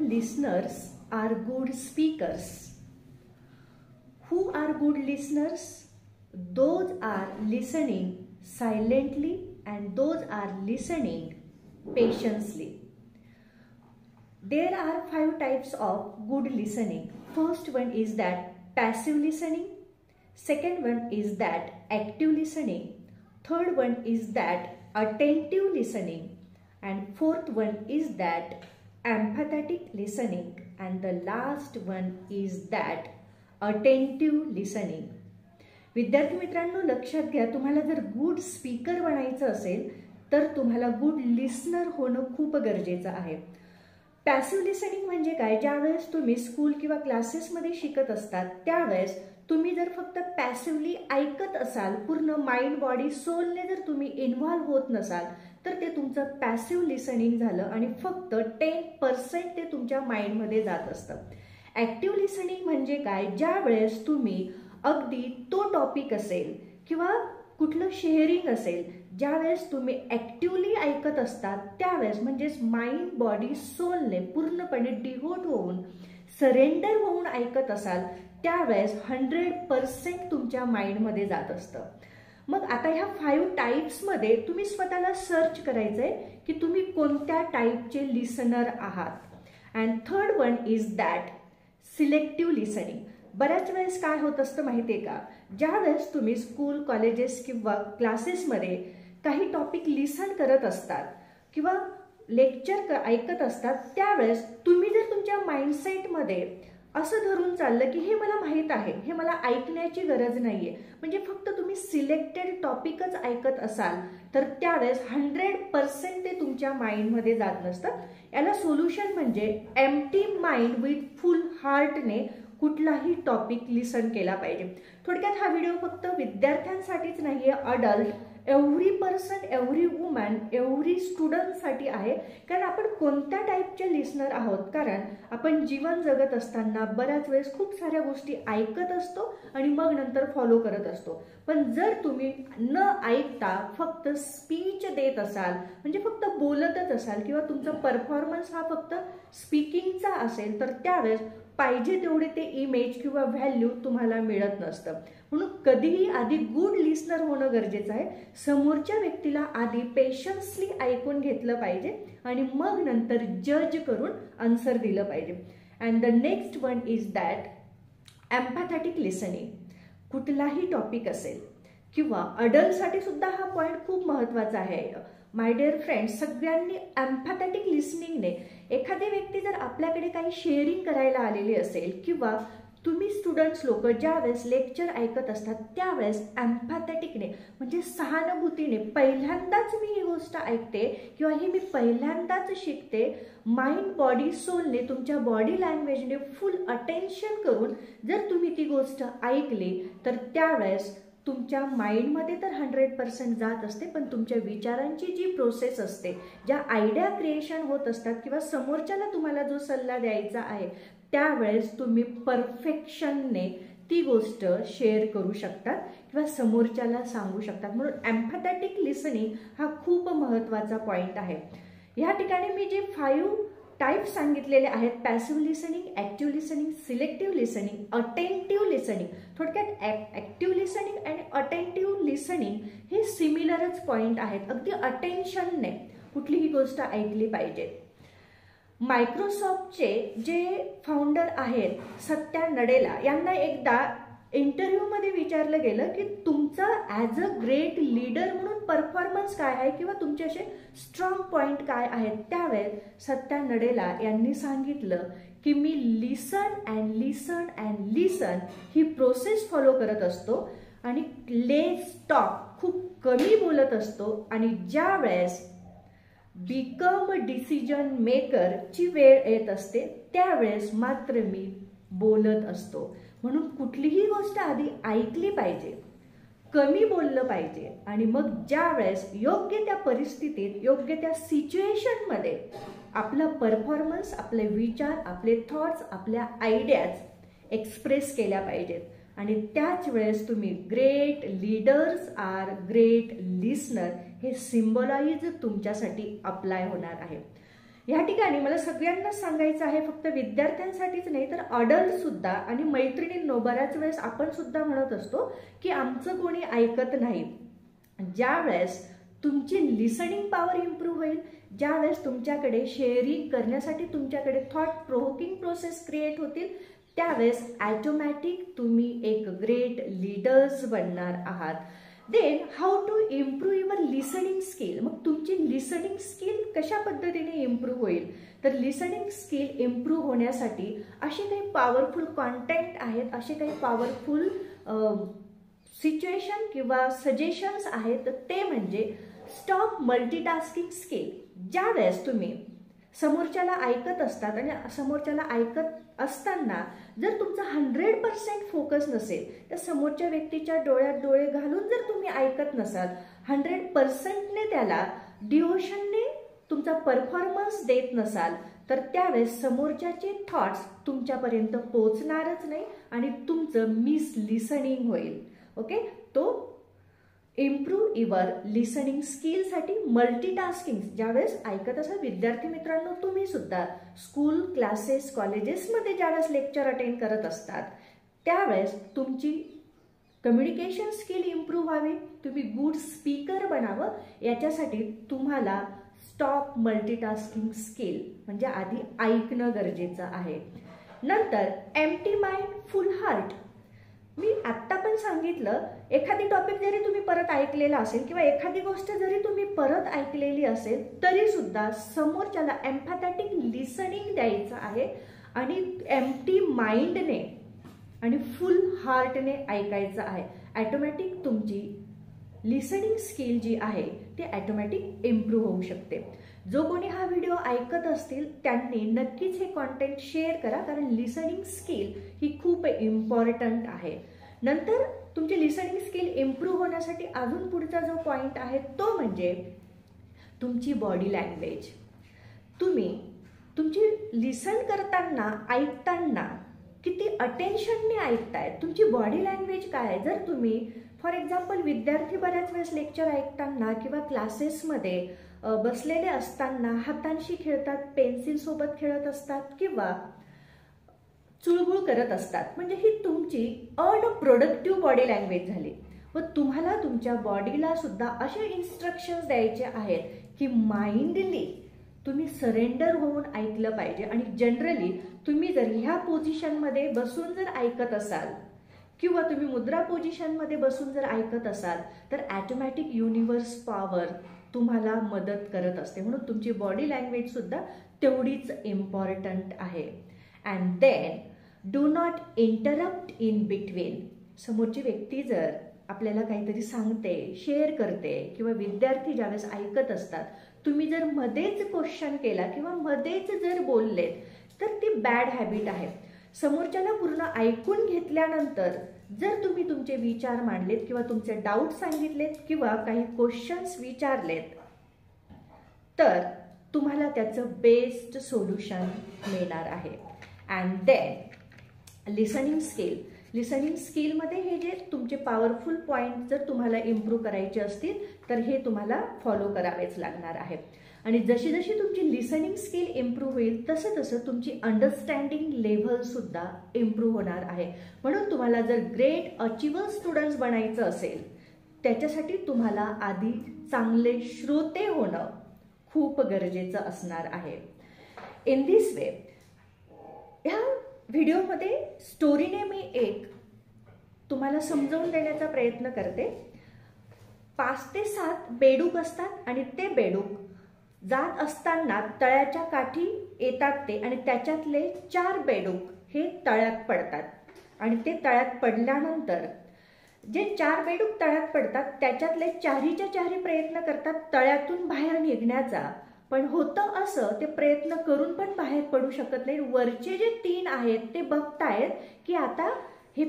listeners are good speakers. Who are good listeners? Those are listening silently and those are listening patiently. There are 5 types of good listening. First one is that passive listening. Second one is that active listening. Third one is that attentive listening. And fourth one is that empathetic listening. And the last one is that attentive listening. विद्यार्थी मित्रांनो, लक्षात घ्या, तुम्हाला जर good speaker बनायचं असेल तर तुम्हाला गुड लिसनर होणं खूप गरजेचं आहे. पॅसिव्ह लिसनिंग म्हणजे काय? ज्यावेळेस तुम्ही स्कूल किंवा क्लासेसमध्ये शिकत असतात त्यावेळेस तुम्ही जर फक्त पॅसिव्हली ऐकत असाल, पूर्ण माइंड बॉडी सोलने जर तुम्ही इन्व्हॉल्व होत नसाल तर ते तुमचं पॅसिव्ह लिसनिंग झालं आणि फक्त 10% ते तुमच्या माइंडमध्ये जात असतं. ॲक्टिव्ह लिसनिंग म्हणजे काय? ज्या वेळेस तुम्ही अगदी तो टॉपिक असेल किंवा कुठलं शेअरिंग असेल, ज्यावेळेस तुम्ही ॲक्टिव्हली ऐकत असतात त्यावेळेस म्हणजेच माइंड बॉडी सोलने पूर्णपणे डिव्होट होऊन सरेंडर होऊन ऐकत असाल त्यावेळेस 100% तुमच्या माइंडमध्ये जात असतं. मग आता ह्या 5 टाईप्समध्ये तुम्ही स्वतःला सर्च करायचंय की तुम्ही कोणत्या टाईपचे लिसनर आहात. And third one is that selective listening. बऱ्याच वेळेस काय होत असतं माहितीये का? ज्या वेळेस तुम्ही स्कूल, कॉलेजेस किंवा क्लासेसमध्ये काही टॉपिक लिसन करत असतात किंवा लेक्चर ऐकत असतात त्यावेळेस तुम्ही जर तुमच्या माइंडसेटमध्ये असं धरून चाललं की हे मला माहीत आहे, हे मला ऐकण्याची गरज नाहीये, म्हणजे फक्त तुम्ही सिलेक्टेड टॉपिकच ऐकत असाल तर त्यावेळेस 100% ते तुमच्या माइंडमध्ये जात नसतं. याला सोल्युशन म्हणजे एम्प्टी माइंड विथ फुल हार्टने कुठलाही टॉपिक लिसन केला पाहिजे. थोडक्यात हा व्हिडिओ फक्त विद्यार्थ्यांसाठीच नाहीये, adult, every person, every woman, every स्टुडंटसाठी आहे. कारण आपण कोणत्या टाईपचे लिसनर आहोत? कारण आपण जीवन जगत असताना बऱ्याच वेळेस खूप साऱ्या गोष्टी ऐकत असतो आणि मग नंतर फॉलो करत असतो. पण जर तुम्ही न ऐकता फक्त स्पीच देत असाल, म्हणजे फक्त बोलतच असाल किंवा तुमचा परफॉर्मन्स हा फक्त स्पीकिंगचा असेल तर त्यावेळेस पाहिजे तेवढे ते इमेज किंवा व्हॅल्यू तुम्हाला मिळत नसतं. म्हणून कधीही आधी गुड लिसनर होणं गरजेचं आहे. समोरच्या व्यक्तीला आधी पेशन्सली ऐकून घेतलं पाहिजे आणि मग नंतर जज करून आन्सर दिलं पाहिजे. And the next one is that empathetic listening. कुठलाही टॉपिक असेल किंवा अडल्टसाठी सुद्धा हा पॉइंट खूप महत्वाचा आहे. माय डिअर फ्रेंड्स, सगळ्यांनी एम्पॅथॅटिक लिसनिंगने, एखादी व्यक्ती जर आपल्याकडे काही शेअरिंग करायला आलेली असेल किंवा तुम्ही स्टुडंट्स लोक ज्यावेळेस लेक्चर ऐकत असतात त्यावेळेस एम्पॅथॅटिकने म्हणजे सहानुभूतीने पहिल्यांदाच मी ही गोष्ट ऐकते किंवा ही मी पहिल्यांदाच शिकते, माइंड बॉडी सोलने तुमच्या बॉडी लँग्वेजने फुल अटेन्शन करून जर तुम्ही ती गोष्ट ऐकली तर त्यावेळेस तुमच्या माइंडमध्ये तर 100% जात असते, पण तुमच्या विचारांची जी प्रोसेस असते, ज्या आयडिया क्रिएशन होत असतात किंवा समोरच्याला तुम्हाला जो सल्ला द्यायचा आहे त्यावेळेस तुम्ही परफेक्शनने ती गोष्ट शेअर करू शकतात किंवा समोरच्याला सांगू शकतात. म्हणून एम्पॅथॅटिक लिसनिंग हा खूप महत्त्वाचा पॉइंट आहे. या ठिकाणी मी जे 5 टाईप सांगितलेले आहेत, passive listening, active listening, selective listening, attentive listening. थोडक्यात ॲक्टिव्ह लिसनिंग आणि अटेंटिव्ह लिसनिंग हे सिमिलरच पॉइंट आहेत. अगदी अटेन्शनने कुठलीही गोष्ट ऐकली पाहिजे. मायक्रोसॉफ्टचे जे फाउंडर आहेत सत्या नडेला यांना एकदा इंटरव्ह्यूमध्ये विचारलं गेलं की तुमचा ॲज अ ग्रेट लीडर म्हणून परफॉर्मन्स काय आहे किंवा तुमचे असे स्ट्रॉंग पॉइंट काय आहेत. त्यावेळेस सत्या नडेला यांनी सांगितलं की me listen and listen and listen he process follow करत असतो आणि लेट्स टॉक खूप कमी बोलत असतो आणि ज्या वेळेस बिकम डिसिजन मेकरची वेळ येत असते त्यावेळेस मात्र मी बोलत असतो. म्हणून कुठलीही गोष्ट आधी ऐकली पाहिजे, कमी बोललं पाहिजे आणि मग ज्या वेळेस योग्य त्या परिस्थितीत, योग्य त्या सिच्युएशनमध्ये आपला परफॉर्मन्स, आपले विचार, आपले थॉट्स, आपल्या आयडियाज एक्सप्रेस केल्या पाहिजेत. आणि त्याच वेळेस तुम्ही great leaders are great listener हे सिम्बॉलाइज तुमच्यासाठी अप्लाय होणार आहे. ह्या ठिकाणी मला सगळ्यांनाच सांगायचं आहे, फक्त विद्यार्थ्यांसाठीच नाही तर अडल्ट सुद्धा आणि मैत्रिणींनो, बऱ्याच वेळेस आपण सुद्धा म्हणत असतो की आमचं कोणी ऐकत नाही. ज्या वेळेस तुमची लिसनिंग पॉवर इम्प्रूव्ह होईल, ज्या वेळेस तुमच्याकडे शेअरिंग करण्यासाठी तुमच्याकडे थॉट प्रोव्होकिंग प्रोसेस क्रिएट होतील, त्यावेळेस ॲटोमॅटिक तुम्ही एक ग्रेट लीडर्स बनणार आहात. Then how to improve your listening skill. मग तुमची लिसनिंग स्किल कशा पद्धतीने इम्प्रूव्ह होईल, तर लिसनिंग स्किल इम्प्रूव्ह होण्यासाठी असे काही पॉवरफुल कॉन्टेंट आहेत, असे काही पॉवरफुल सिच्युएशन किंवा सजेशन्स आहेत. ते म्हणजे स्टॉप मल्टीटास्किंग स्किल. ज्या वेळेस तुम्ही समोरच्याला ऐकत असतात आणि समोरच्याला ऐकत असताना जर तुमचा 100% फोकस नसेल, तर समोरच्या व्यक्तीच्या डोळ्यात डोळे घालून जर तुम्ही ऐकत नसाल, 100%ने त्याला डिओशनने तुमचा परफॉर्मन्स देत नसाल, तर त्यावेळेस समोरच्याचे थॉट्स तुमच्यापर्यंत पोहोचणारच नाही आणि तुमचं मिस लिसनिंग होईल. ओके, तो इम्प्रूव्ह युअर लिसनिंग स्किलसाठी मल्टीटास्किंग ज्यावेळेस ऐकत असाल, विद्यार्थी मित्रांनो तुम्ही सुद्धा स्कूल, क्लासेस, कॉलेजेसमध्ये ज्यावेळेस लेक्चर अटेंड करत असतात, त्यावेळेस तुमची कम्युनिकेशन स्किल इम्प्रूव्ह व्हावी, तुम्ही गुड स्पीकर बनावं, याच्यासाठी तुम्हाला स्टॉप मल्टीटास्किंग स्किल म्हणजे आधी ऐकणं गरजेचं आहे. नंतर एम्प्टी माइंड फुल हार्ट. मी आत्ता पण सांगितलं, एखादी टॉपिक जरी तुम्ही परत ऐकलेला असेल किंवा एखादी गोष्ट जरी तुम्ही परत ऐकलेली असेल, तरी सुद्धा समोरच्याला एम्पॅथॅटिक लिसनिंग द्यायचं आहे आणि एम्प्टी माइंडने आणि फुल हार्टने ऐकायचं आहे. ॲटोमॅटिक तुमची लिसनिंग स्किल जी आहे ती ॲटोमॅटिक इम्प्रूव्ह होऊ शकते. जो कोणी हा व्हिडिओ ऐकत असतील त्यांनी नक्कीच हे कॉन्टेंट शेअर करा, कारण लिसनिंग स्किल ही खूप इम्पॉर्टंट आहे. नंतर तुमची लिसनिंग स्किल इम्प्रूव्ह होण्यासाठी अजून पुढचा जो पॉईंट आहे तो म्हणजे तुमची बॉडी लँग्वेज. तुम्ही तुमची लिसन करताना, ऐकताना किती अटेन्शनने ऐकताय, तुमची बॉडी लँग्वेज काय आहे. जर तुम्ही फॉर एक्झाम्पल विद्यार्थी बऱ्याच वेळेस लेक्चर ऐकताना किंवा क्लासेसमध्ये बसलेले असताना हातांशी खेळतात, पेन्सिल सोबत खेळत असतात किंवा चुळबुळ करत असतात, म्हणजे ही तुमची अनप्रोडक्टिव्ह बॉडी लँग्वेज झाली. व तुम्हाला तुमच्या बॉडीला सुद्धा असे इन्स्ट्रक्शन्स द्यायचे आहेत की माइंडली तुम्ही सरेंडर होऊन ऐकलं पाहिजे. आणि जनरली तुम्ही जर ह्या पोझिशनमध्ये बसून जर ऐकत असाल किंवा तुम्ही मुद्रा पोझिशनमध्ये बसून जर ऐकत असाल, तर ॲटोमॅटिक युनिव्हर्स पॉवर तुम्हाला मदत करत असते. म्हणून तुमची बॉडी लँग्वेज सुद्धा तेवढीच इम्पॉर्टंट आहे. And then do not interrupt in between. समोरची व्यक्ती जर आपल्याला काहीतरी सांगते, शेअर करते किंवा विद्यार्थी ज्यावेळेस ऐकत असतात, तुम्ही जर मध्येच क्वेश्चन केला किंवा मध्येच जर बोललेत, तर ती बॅड हॅबिट आहे. समोरच्याला पूर्ण ऐकून घेतल्यानंतर जर तुम्ही तुमचे विचार मांडलेत किंवा तुमचे डाऊट सांगितलेत किंवा काही क्वेश्चन्स विचारलेत, तर तुम्हाला त्याचं बेस्ट सोल्युशन मिळणार आहे. And then listening skill. Listening स्किलमध्ये हे जे तुमचे पॉवरफुल पॉईंट जर तुम्हाला इम्प्रूव्ह करायचे असतील, तर हे तुम्हाला फॉलो करावेच लागणार आहे. आणि जशी जशी तुमची लिसनिंग स्किल इम्प्रूव्ह होईल, तसं तसं तुमची अंडरस्टँडिंग लेव्हल सुद्धा इम्प्रूव्ह होणार आहे. म्हणून तुम्हाला जर ग्रेट अचिव्हर स्टुडंट्स बनायचं असेल, त्याच्यासाठी तुम्हाला आधी चांगले श्रोते होणं खूप गरजेचं असणार आहे. इन दिस वे, ह्या व्हिडिओमध्ये स्टोरीने मी एक तुम्हाला समजावून देण्याचा प्रयत्न करते. 5 ते 7 बेडूक असतात आणि ते बेडूक जात असताना तळ्याच्या काठी येतात ते, आणि त्याच्यातले 4 बेडूक हे तळ्यात पडतात. आणि ते तळ्यात पडल्यानंतर जे 4 बेडूक तळ्यात पडतात त्याच्यातले 4च्या 4 प्रयत्न करतात तळ्यातून बाहेर निघण्याचा, पण होतं असं, ते प्रयत्न करून पण बाहेर पडू शकत नाही. वरचे जे 3 आहेत ते बघतायत की आता हे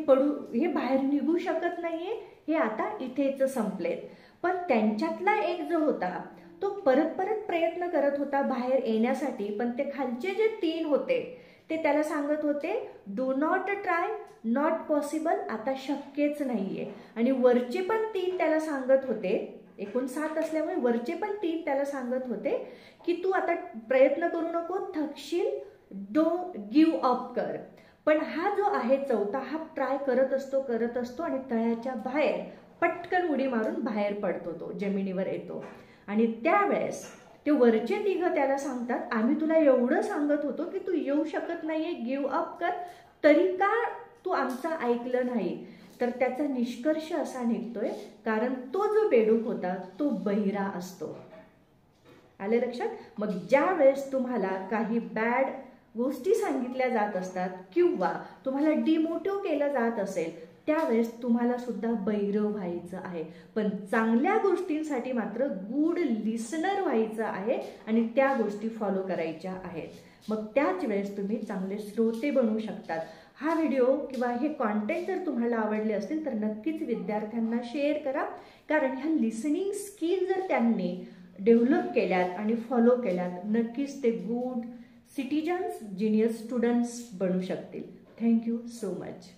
बाहेर निघू शकत नाहीये, हे आता इथेच संपलेत. पण त्यांच्यातला एक जो होता तो परत परत प्रयत्न करत होता बाहेर येण्यासाठी, पण ते खालचे जे 3 होते ते त्याला सांगत होते do not try, not possible, आता शक्यच नाहीये. आणि वरचे पण 3 त्याला सांगत होते एकूण 7 असल्यामुळे वरचे पण 3 त्याला सांगत होते की तू आता प्रयत्न करू नको, थकशील, डोंट गिव्ह अप कर. पण हा जो आहे चौथा, हा ट्राय करत असतो आणि तळ्याच्या बाहेर पटकन उडी मारून बाहेर पडतो, तो जमिनीवर येतो. आणि त्यावेळेस ते वरचे 3 त्याला सांगतात, आम्ही तुला एवढं सांगत होतो की तू येऊ शकत नाहीये, गिव्ह अप कर, तरी का तू आमचं ऐकलं नाही. तर त्याचा निष्कर्ष असा निघतोय, कारण तो जो बेडूक होता तो बहिरा असतो. आले लक्षात? मग ज्या वेळेस तुम्हाला काही बॅड गोष्टी सांगितल्या जात असतात किंवा तुम्हाला डिमोटिव्ह केलं जात असेल, त्यावेळेस तुम्हाला सुद्धा बहिरं व्हायचं आहे. पण चांगल्या गोष्टींसाठी मात्र गुड लिसनर व्हायचं आहे आणि त्या गोष्टी फॉलो करायच्या आहेत. मग त्याच वेळेस तुम्ही चांगले श्रोते बनू शकतात. हा व्हिडिओ किंवा हे कॉन्टेंट जर तुम्हाला आवडले असतील तर नक्कीच विद्यार्थ्यांना शेअर करा, कारण ह्या लिसनिंग स्किल जर त्यांनी डेव्हलप केल्यात आणि फॉलो केल्यात, नक्कीच ते गुड सिटिजन्स, जीनियस स्टुडंट्स बनू शकतील. Thank you so much.